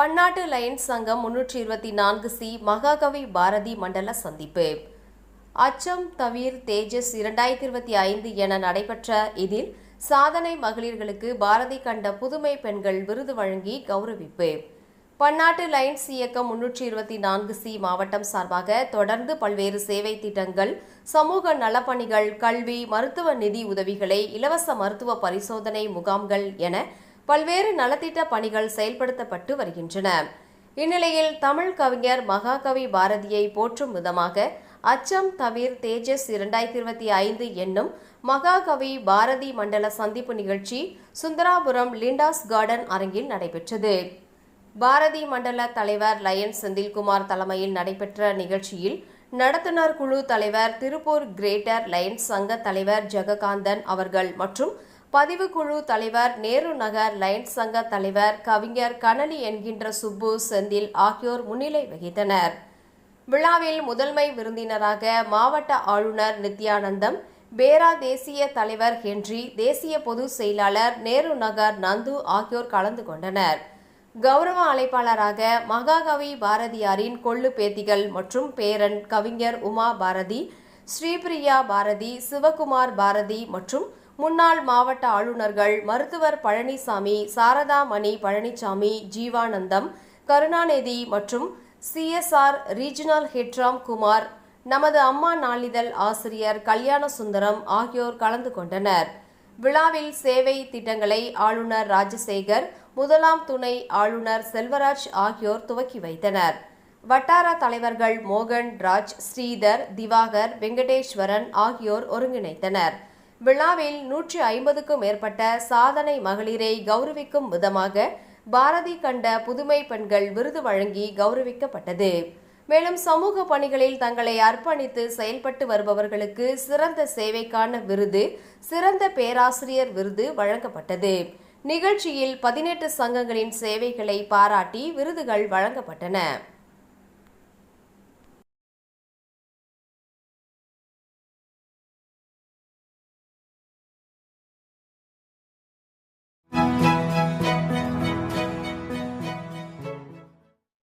பன்னாட்டு லயன்ஸ் சங்கம் 324C மகாகவி பாரதி மண்டல சந்திப்பு. அச்சம் தவிர் தேஜஸ் 2025 என நடைபெற்ற இதில் சாதனை மகளிர்களுக்கு பாரதி கண்ட புதுமை பெண்கள் விருது வழங்கி கௌரவிப்பு. பன்னாட்டு லயன்ஸ் இயக்கம் 324C மாவட்டம் சார்பாக தொடர்ந்து பல்வேறு சேவை திட்டங்கள், சமூக நலப்பணிகள், கல்வி, மருத்துவ நிதி உதவிகளை, இலவச மருத்துவ பரிசோதனை முகாம்கள் என பல்வேறு நலத்திட்ட பணிகள் செயல்படுத்தப்பட்டு வருகின்றன. இந்நிலையில் தமிழ் கவிஞர் மகாகவி பாரதியை போற்றும் விதமாக அச்சம் தவிர் தேஜஸ் 2025 என்னும் மகாகவி பாரதி மண்டல சந்திப்பு நிகழ்ச்சி சுந்தராபுரம் லிண்டாஸ் கார்டன் அரங்கில் நடைபெற்றது. பாரதி மண்டல தலைவர் லயன் செந்தில்குமார் தலைமையில் நடைபெற்ற நிகழ்ச்சியில் நடத்துனர் குழு தலைவர், திருப்பூர் கிரேட்டர் லயன்ஸ் சங்க தலைவர் ஜெககாந்தன் அவர்கள் மற்றும் பதிவுக்குழு தலைவர், நேரு நகர் லயன்ஸ் சங்க தலைவர் கவிஞர் கனலி என்கின்ற சுப்பு, செந்தில் ஆகியோர் முன்னிலை வகித்தனர். விழாவில் முதன்மை விருந்தினராக மாவட்ட ஆளுநர் நித்யானந்தம், பேரா தேசிய தலைவர் ஹென்றி, தேசிய பொதுச் செயலாளர் நேரு நகர் நந்து ஆகியோர் கலந்து கொண்டனர். கௌரவ அழைப்பாளராக மகாகவி பாரதியாரின் கொள்ளு பேத்திகள் மற்றும் பேரன் கவிஞர் உமா பாரதி, ஸ்ரீபிரியா பாரதி, சிவகுமார் பாரதி மற்றும் முன்னாள் மாவட்ட ஆளுநர்கள் மருத்துவர் பழனிசாமி, சாரதா மணி பழனிசாமி, ஜீவானந்தம், கருணாநிதி மற்றும் CSR ரீஜனல் ஹெட் ராம்குமார், நமது அம்மா நாளிதழ் ஆசிரியர் கல்யாண சுந்தரம் ஆகியோர் கலந்து கொண்டனர். விழாவில் சேவை திட்டங்களை ஆளுநர் ராஜசேகர், முதலாம் துணை ஆளுநர் செல்வராஜ் ஆகியோர் துவக்கி வைத்தனர். வட்டார தலைவர்கள் மோகன் ராஜ், ஸ்ரீதர், திவாகர், வெங்கடேஸ்வரன் ஆகியோர் ஒருங்கிணைத்தனர். விழாவில் 150க்கும் மேற்பட்ட சாதனை மகளிரை கௌரவிக்கும் விதமாக பாரதி கண்ட புதுமை பெண்கள் விருது வழங்கி கௌரவிக்கப்பட்டது. மேலும் சமூக பணிகளில் தங்களை அர்ப்பணித்து செயல்பட்டு வருபவர்களுக்கு சிறந்த சேவைக்கான விருது, சிறந்த பேராசிரியர் விருது வழங்கப்பட்டது. நிகழ்ச்சியில் 18 சங்கங்களின் சேவைகளை பாராட்டி விருதுகள் வழங்கப்பட்டன.